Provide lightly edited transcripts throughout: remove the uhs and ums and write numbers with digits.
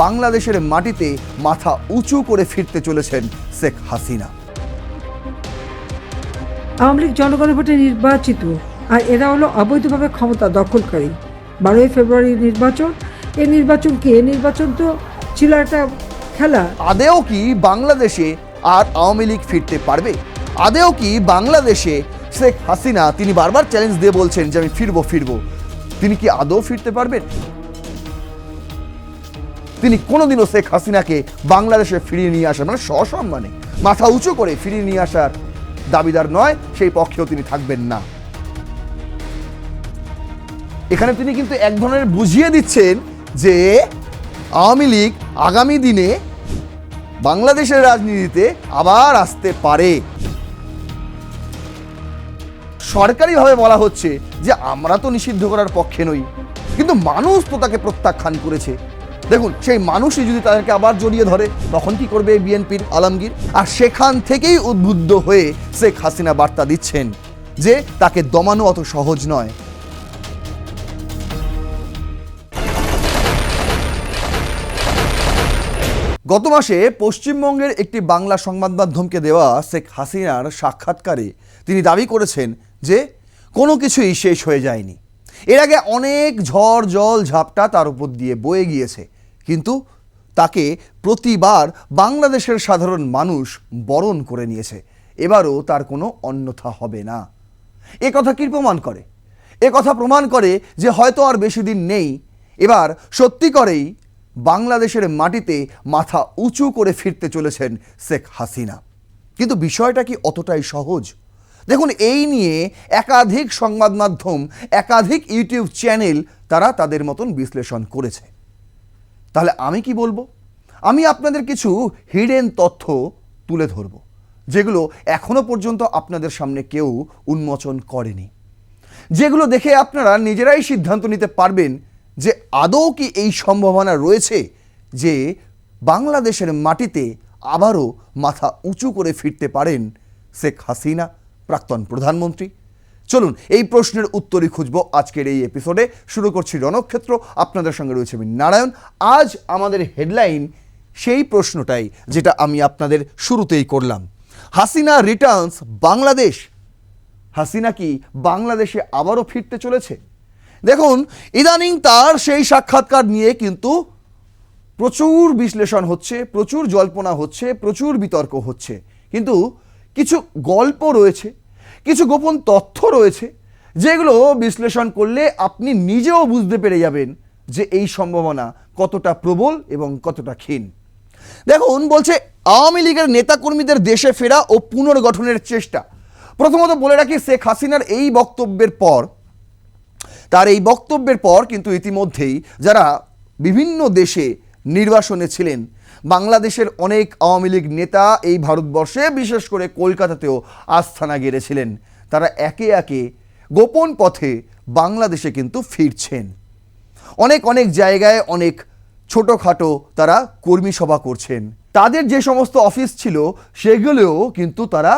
বাংলাদেশের মাটিতে মাথা উঁচু করে ফিরতে চলেছেন শেখ হাসিনা। আওয়ামী লীগ জনগণের ভোটে নির্বাচিত, আর এরা হলো অবৈধভাবে ক্ষমতা দখলকারী। 12ই ফেব্রুয়ারি নির্বাচন, এই নির্বাচন তো ছিল একটা খেলা। আদেও কি বাংলাদেশে আর আওয়ামী লীগ ফিরতে পারবে? আদেও কি বাংলাদেশে শেখ হাসিনা, তিনি বারবার চ্যালেঞ্জ দিয়ে বলছেন যে আমি ফিরবো, তিনি কি আদৌ ফিরতে পারবেন? তিনি কোনোদিনও শেখ হাসিনাকে বাংলাদেশে ফিরিয়ে নিয়ে আসার, মানে সসম্মানে মাথা উঁচু করে ফিরিয়ে নিয়ে আসার দাবিদার নয়, সেই পক্ষেও তিনি থাকবেন না। এখানে তিনি কিন্তু এক ধরনের বুঝিয়ে দিচ্ছেন যে আওয়ামী লীগ আগামী দিনে বাংলাদেশের রাজনীতিতে আবার আসতে পারে। সরকারিভাবে বলা হচ্ছে যে আমরা তো নিষিদ্ধ করার পক্ষে নই, কিন্তু মানুষ তো তাকে প্রত্যাখ্যান করেছে। দেখুন, সেই মানুষই যদি তাদেরকে আবার জড়িয়ে ধরে, তখন কি করবে বিএনপির আলমগীর? আর সেখান থেকেই উদ্বুদ্ধ হয়ে শেখ হাসিনা বার্তা দিচ্ছেন যে তাকে দমানো অত সহজ নয়। গত মাসে পশ্চিমবঙ্গের একটি বাংলা সংবাদ মাধ্যমকে দেওয়া শেখ হাসিনার সাক্ষাৎকারে তিনি দাবি করেছেন যে কোনো কিছুই শেষ হয়ে যায়নি। এর আগে অনেক ঝড় জল ঝাপটা তার উপর দিয়ে বয়ে গিয়েছে, কিন্তু তাকে প্রতিবার বাংলাদেশের সাধারণ মানুষ বরণ করে নিয়েছে। এবারও তার কোনো অন্যথা হবে না। এ কথা কি প্রমাণ করে? এ কথা প্রমাণ করে যে হয়তো আর বেশি দিন নেই, এবার সত্যি করেই বাংলাদেশের মাটিতে মাথা উঁচু করে ফিরতে চলেছেন শেখ হাসিনা। কিন্তু বিষয়টা কি অতটাই সহজ? দেখুন, এই নিয়ে একাধিক সংবাদ মাধ্যম, একাধিক ইউটিউব চ্যানেল তারা তাদের মতন বিশ্লেষণ করেছে। তাহলে আমি কি বলবো? আমি আপনাদের কিছু হিডেন তথ্য তুলে ধরব, যেগুলো এখনো পর্যন্ত আপনাদের সামনে কেউ উন্মোচন করেনি, যেগুলো দেখে আপনারা নিজেরাই সিদ্ধান্ত নিতে পারবেন যে আদৌ কি এই সম্ভাবনা রয়েছে যে বাংলাদেশের মাটিতে আবারও মাথা উঁচু করে ফিরতে পারেন শেখ হাসিনা, প্রাক্তন প্রধানমন্ত্রী। চলুন এই প্রশ্নের উত্তরই খুঁজব আজকের এই এপিসোডে। শুরু করছি রণক্ষেত্র, আপনাদের সঙ্গে রয়েছে আমি নারায়ণ। আজ আমাদের হেডলাইন সেই প্রশ্নটাই যেটা আমি আপনাদের শুরুতেই করলাম। হাসিনা রিটার্নস বাংলাদেশ। হাসিনা কি বাংলাদেশে আবারও ফিরতে চলেছে? দেখুন, ইদানিং তার সেই সাক্ষাৎকার নিয়ে কিন্তু প্রচুর বিশ্লেষণ হচ্ছে, প্রচুর জল্পনা হচ্ছে, প্রচুর বিতর্ক হচ্ছে, কিন্তু কিছু গল্প রয়েছে, কিছু গোপন তথ্য রয়েছে, যেগুলো বিশ্লেষণ করলে আপনি নিজেও বুঝতে পেরে যাবেন যে এই সম্ভাবনা কতটা প্রবল এবং কতটা ক্ষীণ। দেখুন, বলছে আওয়ামী লীগের নেতাকর্মীদের দেশে ফেরা ও পুনর্গঠনের চেষ্টা। প্রথমত বলে রাখি, শেখ হাসিনার এই বক্তব্যের পর, তার এই বক্তব্যের পর কিন্তু ইতিমধ্যেই যারা বিভিন্ন দেশে নির্বাসনে ছিলেন, বাংলাদেশের অনেক আওয়ামী লীগ নেতা এই ভারতবর্ষে, বিশেষ করে কলকাতাতেও আস্থানা গেড়েছিলেন, তারা একে একে গোপন পথে বাংলাদেশে কিন্তু ফিরছেন। অনেক অনেক জায়গায় অনেক ছোটোখাটো তারা কর্মী সভা করছেন। তাদের যে সমস্ত অফিস ছিল সেগুলোও কিন্তু তারা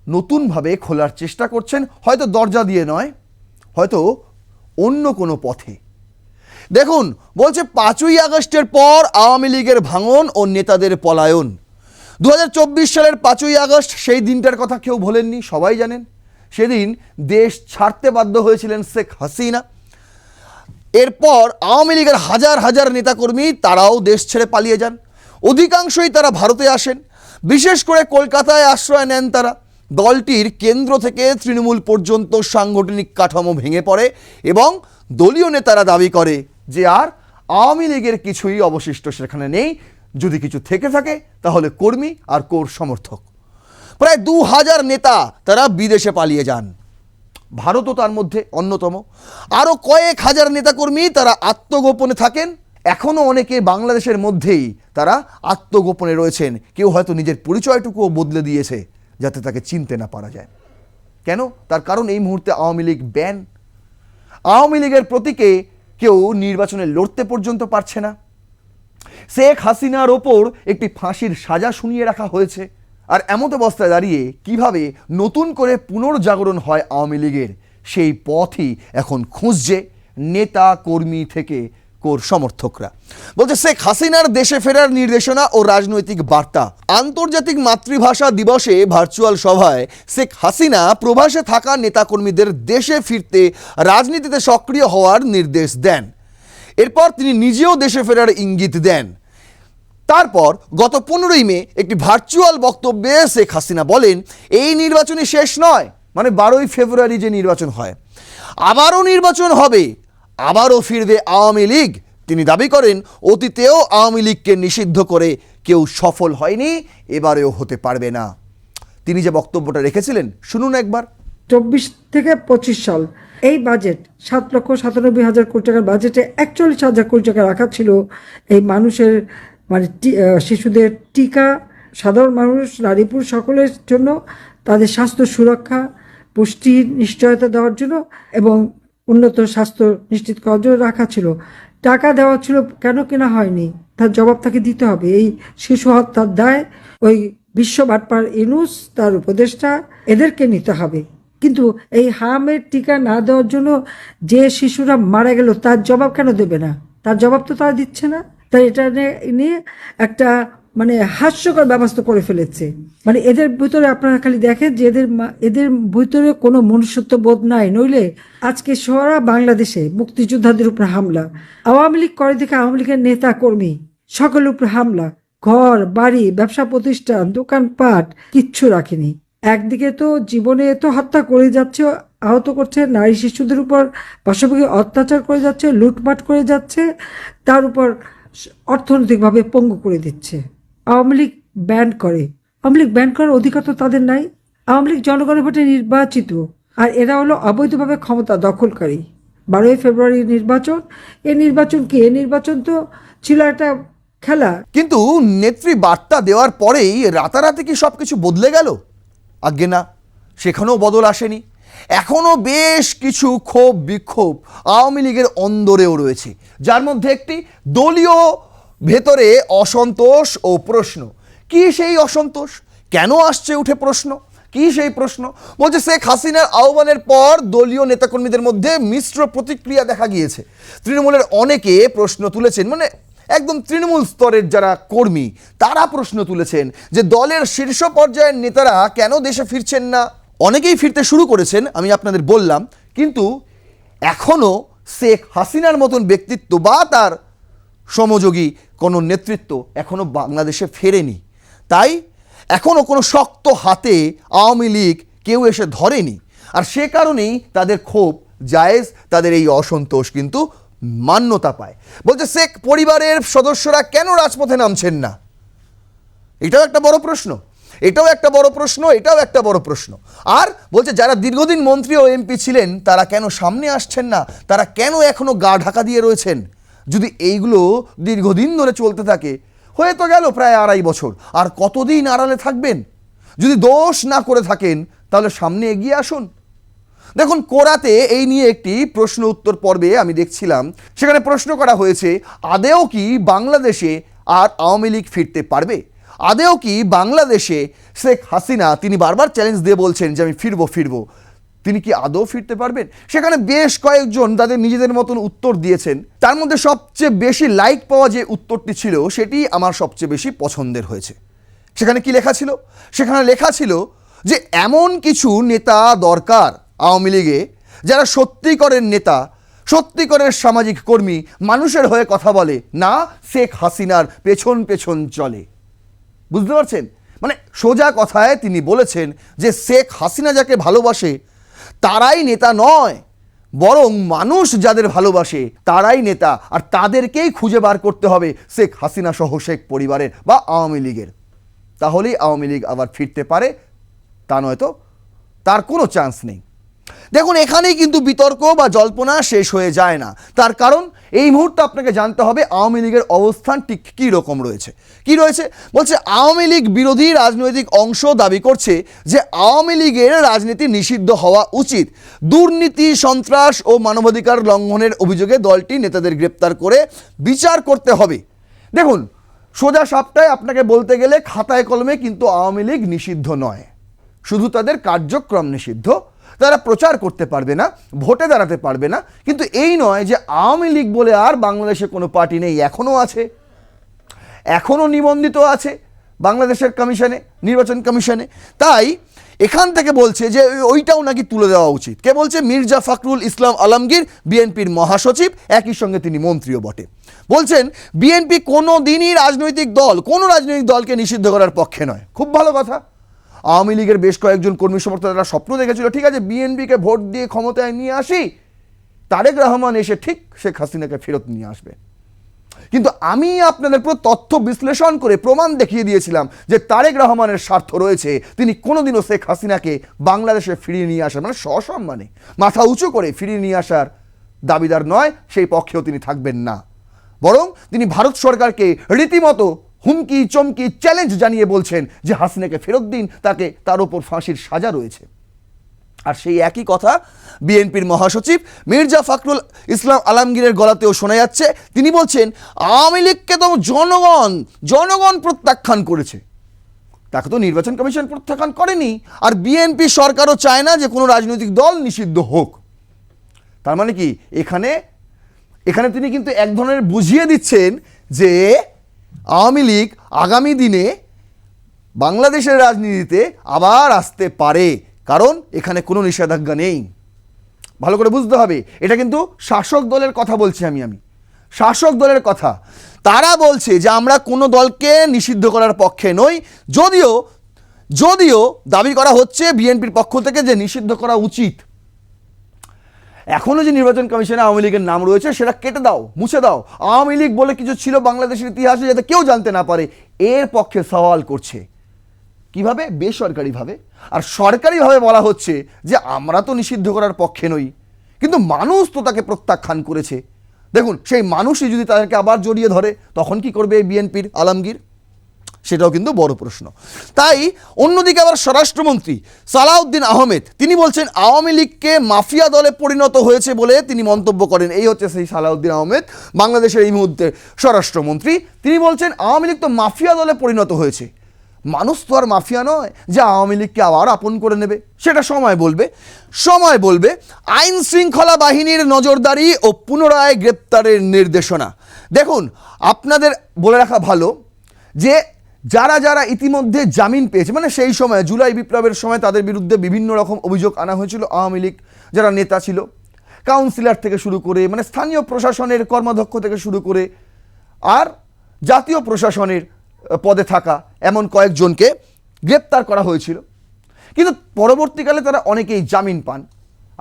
নতুনভাবে খোলার চেষ্টা করছেন, হয়তো দরজা দিয়ে নয়, হয়তো অন্য কোনো পথে। দেখুন, বলছে 5ই আগস্টের পর আওয়ামী লীগের ভাঙন ও নেতাদের পলায়ন। 2024 সালের 5ই আগস্ট, সেই দিনটার কথা কেউ ভোলেননি, সবাই জানেন। সেদিন দেশ ছাড়তে বাধ্য হয়েছিলেন শেখ হাসিনা। এরপর আওয়ামী লীগের হাজার হাজার নেতাকর্মী তারাও দেশ ছেড়ে পালিয়ে যান। অধিকাংশই তারা ভারতে আসেন, বিশেষ করে কলকাতায় আশ্রয় নেন তারা। দলটির কেন্দ্র থেকে তৃণমূল পর্যন্ত সাংগঠনিক কাঠামো ভেঙে পড়ে এবং দলীয় নেতারা দাবি করে যে আর আওয়ামী লীগের কিছুই অবশিষ্ট সেখানে নেই, যদি কিছু থেকে থাকে তাহলে কর্মী আর কোর সমর্থক। প্রায় 2000 নেতা তারা বিদেশে পালিয়ে যান, ভারতও তার মধ্যে অন্যতম। আরও কয়েক হাজার নেতাকর্মী তারা আত্মগোপনে থাকেন। এখনও অনেকে বাংলাদেশের মধ্যেই তারা আত্মগোপনে রয়েছেন, কেউ হয়তো নিজের পরিচয়টুকুও বদলে দিয়েছে যাতে তাকে চিনতে না পারা যায়। কেন? তার কারণ এই মুহূর্তে আওয়ামী লীগ ব্যান। আওয়ামী লীগের প্রতীকে কেউ নির্বাচনে লড়তে পর্যন্ত পারছে না। শেখ হাসিনার ওপর একটি ফাঁসির সাজা শুনিয়ে রাখা হয়েছে। আর এমত অবস্থায় দাঁড়িয়ে কিভাবে নতুন করে পুনর্জাগরণ হয় আওয়ামী লীগের, সেই পথই এখন খুঁজছে নেতা কর্মী থেকে কোর সমর্থকরা। বলছে শেখ হাসিনার দেশে ফেরার নির্দেশনা ও রাজনৈতিক বার্তা। আন্তর্জাতিক মাতৃভাষা দিবসে ভার্চুয়াল সভায় শেখ হাসিনা প্রবাসে থাকা নেতাকর্মীদের দেশে ফিরতে রাজনীতিতে সক্রিয় হওয়ার নির্দেশ দেন। এরপর তিনি নিজেও দেশে ফেরার ইঙ্গিত দেন। তারপর গত 15ই মে একটি ভার্চুয়াল বক্তব্যে শেখ হাসিনা বলেন, এই নির্বাচনই শেষ নয়, মানে 12ই ফেব্রুয়ারি যে নির্বাচন হয়, আবারও নির্বাচন হবে, আবারও ফিরবে আওয়ামী লীগ। তিনি দাবি করেন, অতীতেও আওয়ামী লীগকে নিষিদ্ধ করে কেউ সফল হয়নি, এবারেও হতে পারবে না। তিনি যে বক্তব্যটা রেখেছিলেন শুনুন একবার। 24 থেকে 25 সাল এই বাজেট 7,97,000 কোটি টাকার বাজেটে 41,000 কোটি টাকা রাখা ছিল এই মানুষের মানে শিশুদের টিকা, সাধারণ মানুষ, নারী পুরুষ সকলের জন্য তাদের স্বাস্থ্য সুরক্ষা, পুষ্টির নিশ্চয়তা দেওয়ার জন্য এবং উন্নত স্বাস্থ্য নিশ্চিত করার জন্য রাখা ছিল। টাকা দেওয়া ছিল, কেন কেনা হয়নি তার জবাব তাকে দিতে হবে। এই শিশু হত্যার দায় ওই বিশ্ব বাটপার ইউনূস, তার উপদেষ্টা, এদেরকে নিতে হবে। কিন্তু এই হামের টিকা না দেওয়ার জন্য যে শিশুরা মারা গেল তার জবাব কেন দেবে না? তার জবাব তো তারা দিচ্ছে না। তাই এটা নিয়ে একটা মানে হাস্যকর ব্যবস্থা করে ফেলেছে। মানে এদের ভিতরে আপনারা খালি দেখেন যে এদের ভিতরে কোনো মনুষ্যত্ব বোধ নাই। নইলে আজকে সারা বাংলাদেশে মুক্তিযোদ্ধাদের উপর হামলা, আওয়ামী লীগ করে দেখে আওয়ামী লীগের নেতা কর্মী সকলের উপর হামলা, ঘর বাড়ি, ব্যবসা প্রতিষ্ঠান, দোকানপাট কিচ্ছু রাখেনি। একদিকে তো জীবনে তো হত্যা করে যাচ্ছে, আহত করছে, নারী শিশুদের উপর পাশাপাশি অত্যাচার করে যাচ্ছে, লুটপাট করে যাচ্ছে, তার উপর অর্থনৈতিকভাবে পঙ্গু করে দিচ্ছে। আওয়ামী লীগ ব্যান করে, আওয়ামী লীগ ব্যান করার অধিকার তো তাদের নাই। আওয়ামী লীগ জনগণের ভোটে নির্বাচিত, আর এরা হলো অবৈধভাবে ক্ষমতা দখলকারী। 12ই ফেব্রুয়ারি নির্বাচন, এই নির্বাচন কি? এই নির্বাচন তো ছিল একটা খেলা। কিন্তু নেত্রী বার্তা দেওয়ার পরেই রাতারাতি কি সব কিছু বদলে গেল? আজ্ঞে না, সেখানেও বদল আসেনি। এখনও বেশ কিছু ক্ষোভ বিক্ষোভ আওয়ামী লীগের অন্দরেও রয়েছে, যার মধ্যে একটি দলীয় ভেতরে অসন্তোষ ও প্রশ্ন। কি সেই অসন্তোষ? কেন আসছে উঠে প্রশ্ন? কি সেই প্রশ্ন? বলছে শেখ হাসিনার আহ্বানের পর দলীয় নেতাকর্মীদের মধ্যে মিশ্র প্রতিক্রিয়া দেখা গিয়েছে। তৃণমূলের অনেকে প্রশ্ন তুলেছেন, মানে একদম তৃণমূল স্তরের যারা কর্মী তারা প্রশ্ন তুলেছেন যে দলের শীর্ষ পর্যায়ের নেতারা কেন দেশে ফিরছেন না। অনেকেই ফিরতে শুরু করেছেন, আমি আপনাদের বললাম, কিন্তু এখনও শেখ হাসিনার মতন ব্যক্তিত্ব বা তার সমযোগী কোনো নেতৃত্ব এখনও বাংলাদেশে ফেরেনি। তাই এখনও কোনো শক্ত হাতে আওয়ামী লীগ কেউ এসে ধরেনি, আর সে কারণেই তাদের ক্ষোভ জায়েজ, তাদের এই অসন্তোষ কিন্তু মান্যতা পায়। বলছে শেখ পরিবারের সদস্যরা কেন রাজপথে নামছেন না? এটাও একটা বড় প্রশ্ন, এটাও একটা বড় প্রশ্ন, এটাও একটা বড় প্রশ্ন। আর বলছে যারা দীর্ঘদিন মন্ত্রী ও এমপি ছিলেন তারা কেন সামনে আসছেন না? তারা কেন এখনো গা ঢাকা দিয়ে রয়েছেন? যদি এইগুলো দীর্ঘদিন ধরে চলতে থাকে, হয়ে তো গেল প্রায় 2.5 বছর, আর কতদিন আড়ালে থাকবেন? যদি দোষ না করে থাকেন তাহলে সামনে এগিয়ে আসুন। দেখুন, কোরাতে এই নিয়ে একটি প্রশ্ন উত্তর পর্বে আমি দেখছিলাম, সেখানে প্রশ্ন করা হয়েছে, আদেও কি বাংলাদেশে আর আওয়ামী লীগ ফিরতে পারবে? আদেও কি বাংলাদেশে শেখ হাসিনা, তিনি বারবার চ্যালেঞ্জ দিয়ে বলছেন যে আমি ফিরবো, তিনি কি আদৌ ফিরতে পারবেন? সেখানে বেশ কয়েকজন তাদের নিজেদের মতন উত্তর দিয়েছেন। তার মধ্যে সবচেয়ে বেশি লাইক পাওয়া যে উত্তরটি ছিল সেটি আমার সবচেয়ে বেশি পছন্দের হয়েছে। সেখানে কি লেখা ছিল? সেখানে লেখা ছিল যে এমন কিছু নেতা দরকার আওয়ামী লীগে যারা সত্যিকারের নেতা, সত্যিকারের সামাজিক কর্মী, মানুষের হয়ে কথা বলে, না শেখ হাসিনার পেছন পেছন চলে। বুঝতে পারছেন? মানে সোজা কথায় তিনি বলেছেন যে শেখ হাসিনা যাকে ভালোবাসে তারাই নেতা নয়, বরং মানুষ যাদের ভালোবাসে তারাই নেতা, আর তাদেরকেই খুঁজে বার করতে হবে শেখ হাসিনা সহ শেখ পরিবারের বা আওয়ামী লীগের। তাহলেই আওয়ামী লীগ আবার ফিরতে পারে, তা নয়তো তার কোনো চান্স নেই। দেখুন, এখানেই কিন্তু বিতর্ক বা জল্পনা শেষ হয়ে যায় না। তার কারণ এই মুহূর্তে আপনাকে জানতে হবে আওয়ামী লীগের অবস্থান ঠিক কী রকম রয়েছে। কি রয়েছে? বলছে আওয়ামী লীগ বিরোধী রাজনৈতিক অংশ দাবি করছে যে আওয়ামী লীগের রাজনীতি নিষিদ্ধ হওয়া উচিত। দুর্নীতি, সন্ত্রাস ও মানবাধিকার লঙ্ঘনের অভিযোগে দলটি নেতাদের গ্রেপ্তার করে বিচার করতে হবে। দেখুন, সোজা সাপটায় আপনাকে বলতে গেলে খাতায় কলমে কিন্তু আওয়ামী লীগ নিষিদ্ধ নয়, শুধু তাদের কার্যক্রম নিষিদ্ধ। তারা প্রচার করতে পারবে না, ভোটে দাঁড়াতে পারবে না, কিন্তু এই নয় যে আওয়ামী লীগ বলে আর বাংলাদেশে কোনো পার্টি নেই, এখনও আছে, এখনও নিবন্ধিত আছে বাংলাদেশের কমিশনে, নির্বাচন কমিশনে। তাই এখান থেকে বলছে যে ওইটাও নাকি তুলে দেওয়া উচিত। কে বলছে? মির্জা ফখরুল ইসলাম আলমগীর, বিএনপির মহাসচিব, একই সঙ্গে তিনি মন্ত্রীও বটে। বলছেন বিএনপি কোনো দিনই কোনো রাজনৈতিক দলকে নিষিদ্ধ করার পক্ষে নয়। খুব ভালো কথা। আওয়ামী লীগের বেশ কয়েকজন কর্মী সমর্থক তারা স্বপ্ন দেখেছিল, ঠিক আছে বিএনপিকে ভোট দিয়ে ক্ষমতায় নিয়ে আসি, তারেক রহমান এসে ঠিক শেখ হাসিনাকে ফেরত নিয়ে আসবে। কিন্তু আমি আপনাদের পুরো তথ্য বিশ্লেষণ করে প্রমাণ দেখিয়ে দিয়েছিলাম যে তারেক রহমানের স্বার্থ রয়েছে, তিনি কোনোদিনও শেখ হাসিনাকে বাংলাদেশে ফিরিয়ে নিয়ে আসার, মানে সসম্মানে মাথা উঁচু করে ফিরিয়ে নিয়ে আসার দাবিদার নয়, সেই পক্ষেও তিনি থাকবেন না। বরং তিনি ভারত সরকারকে রীতিমতো হুমকি চমকি চ্যালেঞ্জ জানিয়ে বলছেন যে হাসিনাকে ফেরত দিন, তার উপর ফাঁসির সাজা রয়েছে। আর সেই একই কথা বিএনপির মহাসচিব মির্জা ফখরুল ইসলাম আলমগীরের গলাতেও শোনা যাচ্ছে। তিনি বলছেন আওয়ামী লীগকে তো জনগণ প্রত্যাখ্যান করেছে, তাকে তো নির্বাচন কমিশন প্রত্যাখ্যান করেনি, আর বিএনপি সরকারও চায় না যে কোনো রাজনৈতিক দল নিষিদ্ধ হোক। তার মানে কি এখানে তিনি কিন্তু এক ধরনের বুঝিয়ে দিচ্ছেন যে আওয়ামী লীগ আগামী দিনে বাংলাদেশের রাজনীতিতে আবার আসতে পারে, কারণ এখানে কোনো নিষেধাজ্ঞা নেই। ভালো করে বুঝতে হবে, এটা কিন্তু শাসক দলের কথা বলছি আমি শাসক দলের কথা। তারা বলছে যে আমরা কোনো দলকে নিষিদ্ধ করার পক্ষে নই, যদিও দাবি করা হচ্ছে বিএনপির পক্ষ থেকে যে নিষিদ্ধ করা উচিত। এখনও যে নির্বাচন কমিশনে আওয়ামী লীগের নাম রয়েছে সেটা কেটে দাও, মুছে দাও। আওয়ামী লীগ বলে কিছু ছিল বাংলাদেশের ইতিহাসে, যাতে কেউ জানতে না পারে, এর পক্ষে সওয়াল করছে। কিভাবে? বেসরকারিভাবে। আর সরকারিভাবে বলা হচ্ছে যে আমরা তো নিষিদ্ধ করার পক্ষে নই, কিন্তু মানুষ তো তাকে প্রত্যাখ্যান করেছে। দেখুন, সেই মানুষই যদি তাদেরকে আবার জড়িয়ে ধরে, তখন কি করবে এই বিএনপির আলমগীর? সেটাও কিন্তু বড় প্রশ্ন। তাই অন্যদিকে আবার স্বরাষ্ট্রমন্ত্রী সালাউদ্দিন আহমেদ তিনি বলছেন আওয়ামী লীগকে মাফিয়া দলে পরিণত হয়েছে বলে তিনি মন্তব্য করেন। এই হচ্ছে সেই সালাউদ্দিন আহমেদ, বাংলাদেশের এই মুহূর্তে স্বরাষ্ট্রমন্ত্রী। তিনি বলছেন আওয়ামী লীগ তো মাফিয়া দলে পরিণত হয়েছে। মানুষ তো আর মাফিয়া নয় যে আওয়ামী লীগকে আবার আপন করে নেবে, সেটা সময় বলবে। আইন শৃঙ্খলা বাহিনীর নজরদারি ও পুনরায় গ্রেপ্তারের নির্দেশনা। দেখুন, আপনাদের বলে রাখা ভালো যে যারা ইতিমধ্যে জামিন পেয়েছে, মানে সেই সময় জুলাই বিপ্লবের সময় তাদের বিরুদ্ধে বিভিন্ন রকম অভিযোগ আনা হয়েছিল, আওয়ামী লীগ যারা নেতা ছিল, কাউন্সিলর থেকে শুরু করে, মানে স্থানীয় প্রশাসনের কর্মাধ্যক্ষ থেকে শুরু করে আর জাতীয় প্রশাসনের পদে থাকা এমন কয়েকজনকে গ্রেপ্তার করা হয়েছিল। কিন্তু পরবর্তীকালে তারা অনেকেই জামিন পান।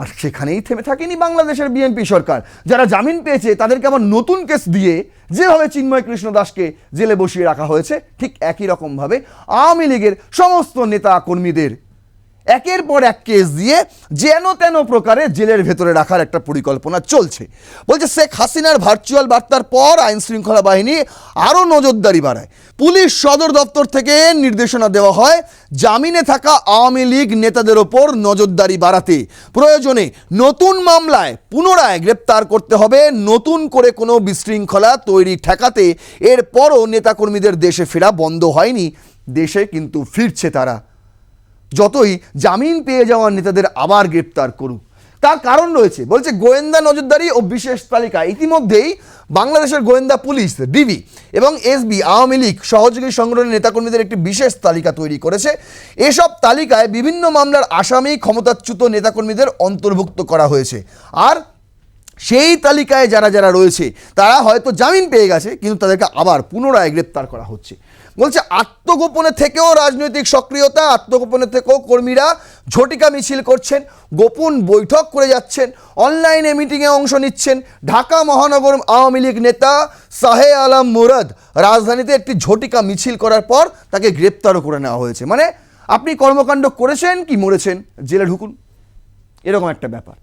আর সেখানেই থেমে থাকেনি বাংলাদেশের বিএনপি সরকার। যারা জামিন পেয়েছে তাদেরকে আবার নতুন কেস দিয়ে যেভাবে চিন্ময় কৃষ্ণ দাসকে জেলে বসিয়ে রাখা হয়েছে, ঠিক একই রকমভাবে আওয়ামী লীগের সমস্ত নেতা কর্মীদের একের পর এক কেস দিয়ে যেন তেন প্রকারে জেলের ভেতরে রাখার একটা পরিকল্পনা চলছে। বলছে শেখ হাসিনার ভার্চুয়াল বার্তার পর আইন শৃঙ্খলা বাহিনী আরও নজরদারি বাড়ায়। পুলিশ সদর দপ্তর থেকে নির্দেশনা দেওয়া হয় জামিনে থাকা আওয়ামী লীগ নেতাদের ওপর নজরদারি বাড়াতে, প্রয়োজনে নতুন মামলায় পুনরায় গ্রেপ্তার করতে হবে, নতুন করে কোনো বিশৃঙ্খলা তৈরি ঠেকাতে। এরপরও নেতাকর্মীদের দেশে ফেরা বন্ধ হয়নি, দেশে কিন্তু ফিরছে তারা। যতই জামিন পেয়ে যাওয়া নেতাদের আবার গ্রেপ্তার করুক, তার কারণ রয়েছে। বলছে গোয়েন্দা নজরদারি ও বিশেষ তালিকা। ইতিমধ্যেই বাংলাদেশের গোয়েন্দা পুলিশ, ডিবি এবং এসবি আওয়ামী লীগ সহযোগী সংগঠনের নেতাকর্মীদের একটি বিশেষ তালিকা তৈরি করেছে। এসব তালিকায় বিভিন্ন মামলার আসামি ক্ষমতাচ্যুত নেতাকর্মীদের অন্তর্ভুক্ত করা হয়েছে। আর সেই তালিকায় যারা রয়েছে তারা হয়তো জামিন পেয়ে গেছে, কিন্তু তাদেরকে আবার পুনরায় গ্রেপ্তার করা হচ্ছে। বলছে আত্মগোপনে থেকেও রাজনৈতিক সক্রিয়তা, আত্মগোপনে থেকেও কর্মীরা ঝটিকা মিছিল করছেন, গোপন বৈঠক করে যাচ্ছেন, অনলাইনে মিটিংয়ে অংশ নিচ্ছেন। ঢাকা মহানগর আওয়ামী লীগ নেতা শাহে আলম মুরাদ রাজধানীতে একটি ঝটিকা মিছিল করার পর তাকে গ্রেপ্তারও করে নেওয়া হয়েছে। মানে আপনি কর্মকাণ্ড করেছেন কি মরেছেন, জেলে ঢুকুন, এরকম একটা ব্যাপার।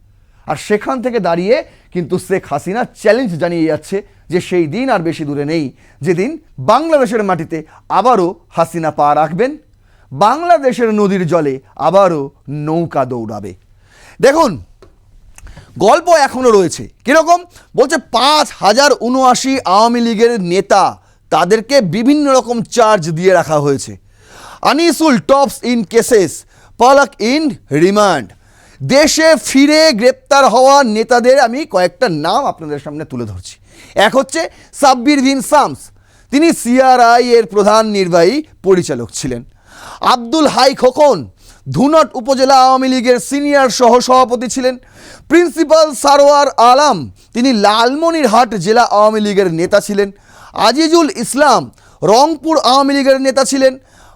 আর সেখান থেকে দাঁড়িয়ে কিন্তু শেখ হাসিনা চ্যালেঞ্জ জানিয়ে যাচ্ছে যে সেই দিন আর বেশি দূরে নেই যেদিন বাংলাদেশের মাটিতে আবারও হাসিনা পা রাখবেন, বাংলাদেশের নদীর জলে আবারও নৌকা দৌড়াবে। দেখুন, গল্প এখনও রয়েছে। কীরকম? বলছে 5079 আওয়ামী লীগের নেতা, তাদেরকে বিভিন্ন রকম চার্জ দিয়ে রাখা হয়েছে। Anisul tops in cases, Palak in remand. দেশে ফিরে গ্রেপ্তার হওয়া নেতাদের আমি কয়েকটা নাম আপনাদের সামনে তুলে ধরছি। এক হচ্ছে সাব্বির বিন শামস, তিনি সিআরআই এর প্রধান নির্বাহী পরিচালক ছিলেন। আব্দুল হাই খোকন ধুনট উপজেলা আওয়ামী লীগের সিনিয়র সহসভাপতি ছিলেন। প্রিন্সিপাল সারোয়ার আলম, তিনি লালমনিরহাট জেলা আওয়ামী লীগের নেতা ছিলেন। আজিজুল ইসলাম রংপুর আওয়ামী লীগের নেতা ছিলেন।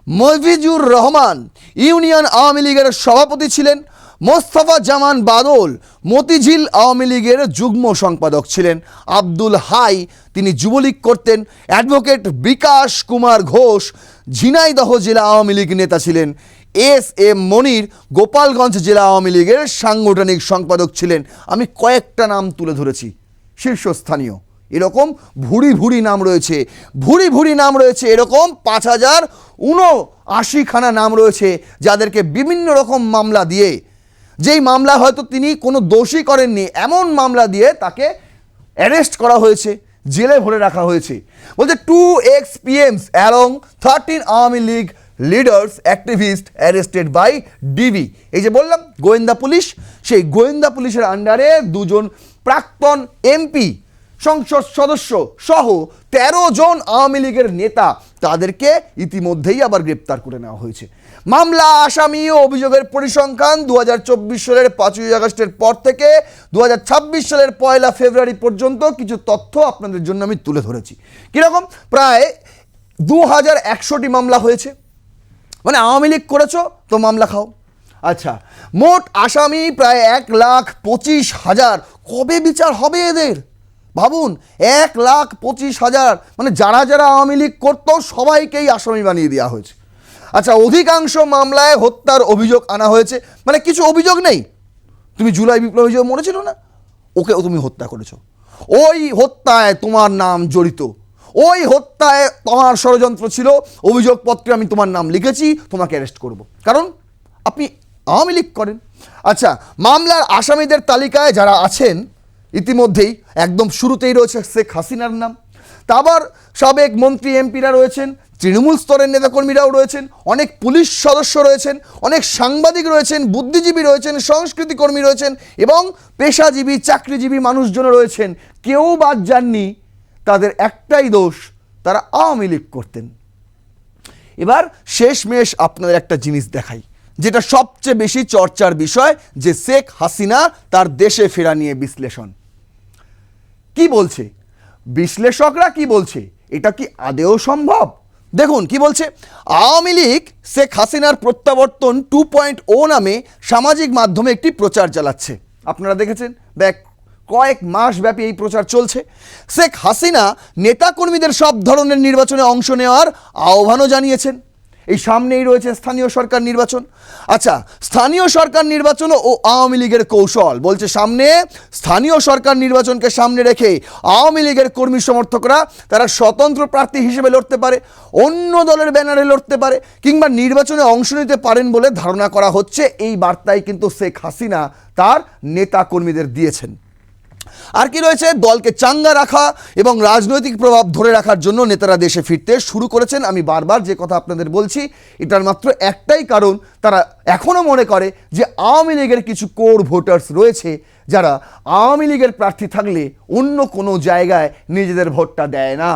মফিজুর রহমান ইউনিয়ন আওয়ামী লীগের সভাপতি ছিলেন। মোস্তফা জামান বাদল মতিঝিল আওয়ামী লীগের যুগ্ম সম্পাদক ছিলেন। আব্দুল হাই, তিনি যুবলীগ করতেন। অ্যাডভোকেট বিকাশ কুমার ঘোষ ঝিনাইদহ জেলা আওয়ামী লীগ নেতা ছিলেন। এস এম মনির গোপালগঞ্জ জেলা আওয়ামী লীগের সাংগঠনিক সম্পাদক ছিলেন। আমি কয়েকটা নাম তুলে ধরেছি শীর্ষস্থানীয়, এরকম ভুরি ভুরি নাম রয়েছে, ভুরি ভুরি নাম রয়েছে, এরকম 5079খানা নাম রয়েছে যাদেরকে বিভিন্ন রকম মামলা দিয়ে, যেই মামলা হয়তো তিনি কোনো দোষী করেননি এমন মামলা দিয়ে তাকে অ্যারেস্ট করা হয়েছে, জেলে ভরে রাখা হয়েছে। বলছে 2 ex-PMs along 13 Awami League leaders activist arrested by DB. এই যে বললাম গোয়েন্দা পুলিশ, সেই গোয়েন্দা পুলিশের আন্ডারে 2 জন প্রাক্তন এমপি, সংসদ সদস্য সহ 13 জন আওয়ামী লীগের নেতা, তাদেরকে ইতিমধ্যেই আবার গ্রেপ্তার করে নেওয়া হয়েছে। মামলা, আসামি ও অভিযোগের পরিসংখ্যান 2024 সালের 5ই আগস্টের পর থেকে 2026 সালের 1 ফেব্রুয়ারি পর্যন্ত কিছু তথ্য আপনাদের জন্য আমি তুলে ধরেছি। কীরকম? প্রায় 2100টি মামলা হয়েছে। মানে আওয়ামী লীগ করেছো তো মামলা খাও। আচ্ছা, মোট আসামি প্রায় 1,25,000। কবে বিচার হবে এদের ভাবুন, 1,25,000, মানে যারা যারা আওয়ামী লীগ করতো সবাইকেই আসামি বানিয়ে দেওয়া হয়েছে। আচ্ছা, অধিকাংশ মামলায় হত্যার অভিযোগ আনা হয়েছে। মানে কিছু অভিযোগ নেই, তুমি জুলাই বিপ্লবী যে মরেছিল না, ওকে তুমি হত্যা করেছো, ওই হত্যায় তোমার নাম জড়িত, ওই হত্যায় তোমার ষড়যন্ত্র ছিল, অভিযোগপত্রে আমি তোমার নাম লিখেছি, তোমাকে অ্যারেস্ট করব, কারণ আপনি আওয়ামী লীগ করেন। আচ্ছা, মামলার আসামিদের তালিকায় যারা আছেন ইতিমধ্যেই একদম শুরুতেই রয়েছে শেখ হাসিনার নাম। তা আবার সাবেক মন্ত্রী এমপিরা রয়েছেন, তৃণমূল স্তরের নেতাকর্মীরাও রয়েছেন, অনেক পুলিশ সদস্য রয়েছেন, অনেক সাংবাদিক রয়েছেন, বুদ্ধিজীবী রয়েছেন, সংস্কৃতি কর্মী রয়েছেন এবং পেশাজীবী চাকরিজীবী মানুষজন রয়েছেন। কেউ বাদ যাননি, তাদের একটাই দোষ, তারা আওয়ামী লীগ করতেন। এবার শেষমেশ আপনাদের একটা জিনিস দেখাই, যেটা সবচেয়ে বেশি চর্চার বিষয়, যে শেখ হাসিনা তার দেশে ফেরা নিয়ে বিশ্লেষণ। কি বলছে বিশ্লেষকরা, কি বলছে, এটা কি আদেও সম্ভব? দেখুন কি বলছে। আওয়ামী লীগ শেখ হাসিনার প্রত্যাবর্তন 2.0 নামে সামাজিক মাধ্যমে একটি প্রচার চালাচ্ছে। আপনারা দেখেছেন, কয়েক মাস ব্যাপী এই প্রচার চলছে। শেখ হাসিনা নেতাকর্মীদের সব ধরনের নির্বাচনে অংশ নেওয়ার আহ্বানও জানিয়েছেন। এই সামনেই রয়েছে স্থানীয় সরকার নির্বাচন। আচ্ছা, স্থানীয় সরকার নির্বাচন ও আওয়ামী লীগের কৌশল বলছে, সামনে স্থানীয় সরকার নির্বাচনকে সামনে রেখে আওয়ামী লীগের কর্মী সমর্থকরা তারা স্বতন্ত্র প্রার্থী হিসেবে লড়তে পারে, অন্য দলের ব্যানারে লড়তে পারে, কিংবা নির্বাচনে অংশ নিতে পারেন বলে ধারণা করা হচ্ছে। এই বার্তাই কিন্তু শেখ হাসিনা তার নেতা কর্মীদের দিয়েছেন। আর কি রয়েছে, দলকে চাঙ্গা রাখা এবং রাজনৈতিক প্রভাব ধরে রাখার জন্য নেতারা দেশে ফিরতে শুরু করেছেন। আমি বারবার যে কথা আপনাদের বলছি, এটার মাত্র একটাই কারণ, তারা এখনও মনে করে যে আওয়ামী লীগের কিছু কোর ভোটার্স রয়েছে যারা আওয়ামী লীগের প্রার্থী থাকলে অন্য কোনো জায়গায় নিজেদের ভোটটা দেয় না,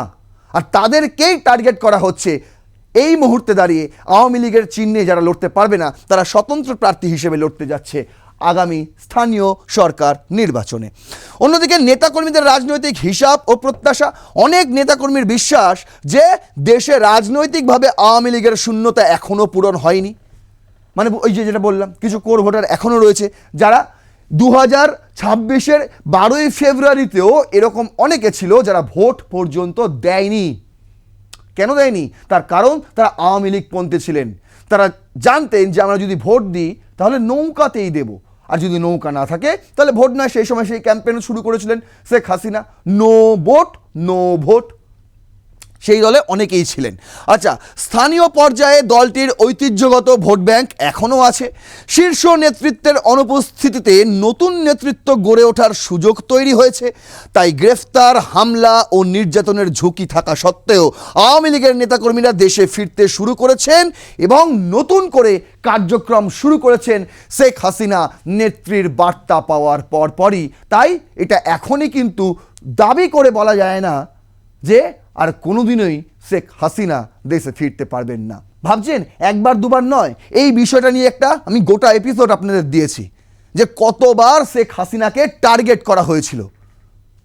আর তাদেরকেই টার্গেট করা হচ্ছে। এই মুহূর্তে দাঁড়িয়ে আওয়ামী লীগের চিহ্নে যারা লড়তে পারবে না, তারা স্বতন্ত্র প্রার্থী হিসেবে লড়তে যাচ্ছে আগামী স্থানীয় সরকার নির্বাচনে। অন্যদিকে নেতাকর্মীদের রাজনৈতিক হিসাব ও প্রত্যাশা, অনেক নেতাকর্মীর বিশ্বাস যে দেশে রাজনৈতিকভাবে আওয়ামী লীগের শূন্যতা এখনও পূরণ হয়নি। মানে ওই যে যেটা বললাম, কিছু কোর ভোটার এখনও রয়েছে যারা 2026-এর 12ই ফেব্রুয়ারিতেও এরকম অনেকে ছিল যারা ভোট পর্যন্ত দেয়নি। কেন দেয়নি? তার কারণ তারা আওয়ামী লীগ পন্থী ছিলেন। তারা জানতেন যে আমরা যদি ভোট দিই তাহলে নৌকাতেই দেব, আর যদি নৌকা না থাকে তাহলে ভোট নয়। সেই সময় সেই ক্যাম্পেইন শুরু করেছিলেন Sheikh Hasina, no vote no vote. সেই দলে অনেকেই ছিলেন। আচ্ছা, স্থানীয় পর্যায়ে দলটির ঐতিহ্যগত ভোট ব্যাংক এখনও আছে। শীর্ষ নেতৃত্বের অনুপস্থিতিতে নতুন নেতৃত্ব গড়ে ওঠার সুযোগ তৈরি হয়েছে। তাই গ্রেফতার, হামলা ও নির্যাতনের ঝুঁকি থাকা সত্ত্বেও আওয়ামী লীগের নেতাকর্মীরা দেশে ফিরতে শুরু করেছেন এবং নতুন করে কার্যক্রম শুরু করেছেন শেখ হাসিনা নেত্রীর বার্তা পাওয়ার পরপরই। তাই এটা এখনই কিন্তু দাবি করে বলা যায় না যে আর কোনোদিনই শেখ হাসিনা দেশে ফিরতে পারবেন না। ভাবছেন একবার দুবার নয়, এই বিষয়টা নিয়ে একটা আমি গোটা এপিসোড আপনাদের দিয়েছি যে কতবার শেখ হাসিনাকে টার্গেট করা হয়েছিল।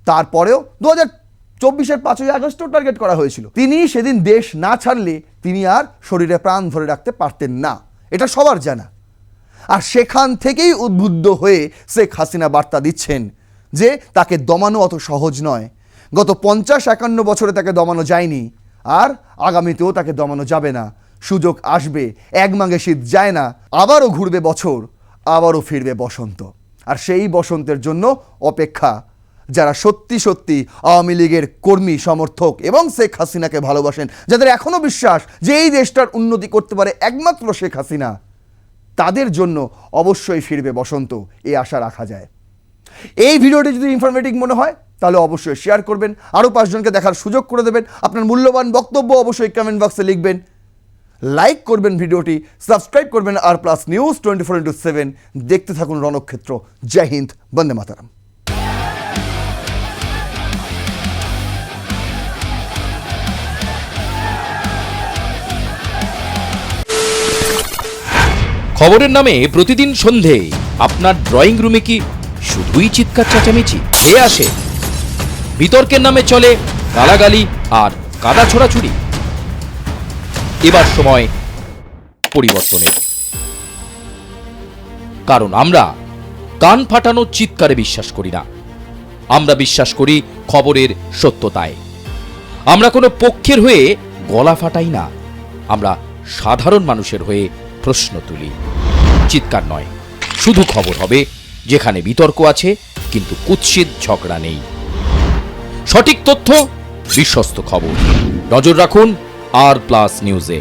তারপরেও 2024-এর 5ই আগস্টও টার্গেট করা হয়েছিল। তিনি সেদিন দেশ না ছাড়লে তিনি আর শরীরে প্রাণ ধরে রাখতে পারতেন না, এটা সবার জানা। আর সেখান থেকেই উদ্বুদ্ধ হয়ে শেখ হাসিনা বার্তা দিচ্ছেন যে তাকে দমানো অত সহজ নয়। গত 50-51 বছরে তাকে দমানো যায়নি, আর আগামীতেও তাকে দমানো যাবে না। সুযোগ আসবে, এক মাঘে শীত যায় না, আবারও ঘুরবে বছর, আবারও ফিরবে বসন্ত। আর সেই বসন্তের জন্য অপেক্ষা যারা সত্যি সত্যি আওয়ামী লীগের কর্মী, সমর্থক এবং শেখ হাসিনাকে ভালোবাসেন, যাদের এখনও বিশ্বাস যে এই দেশটার উন্নতি করতে পারে একমাত্র শেখ হাসিনা, তাদের জন্য অবশ্যই ফিরবে বসন্ত, এই আশা রাখা যায়। এই ভিডিওটি যদি ইনফরমেটিভ মনে হয় তাহলে অবশ্যই শেয়ার করবেন, আরও 5 জনকে দেখার সুযোগ করে দেবেন। আপনার মূল্যবান বক্তব্য অবশ্যই কমেন্ট বক্সে লিখবেন, লাইক করবেন ভিডিওটি, সাবস্ক্রাইব করবেন আর প্লাস নিউজ 24/7 দেখতে থাকুন রণক্ষেত্র। জয় হিন্দ, বন্দে মাতরম। খবরের নামে প্রতিদিন সন্ধে আপনার ড্রয়িং রুমে কি শুধুই চিৎকার চেঁচামেচি এ আসে? বিতর্কের নামে চলে গালাগালি আর কাদা ছোড়াছুড়ি। এবার সময় পরিবর্তনের, কারণ আমরা কান ফাটানো চিৎকারে বিশ্বাস করি না। আমরা বিশ্বাস করি খবরের সত্যতায়। আমরা কোনো পক্ষের হয়ে গলা ফাটাই না, আমরা সাধারণ মানুষের হয়ে প্রশ্ন তুলি। চিৎকার নয়, শুধু খবর হবে যেখানে বিতর্ক আছে কিন্তু কুৎসিত ঝগড়া নেই। সঠিক তথ্য, বিশ্বস্ত খবর। নজর রাখুন আর প্লাস নিউজে।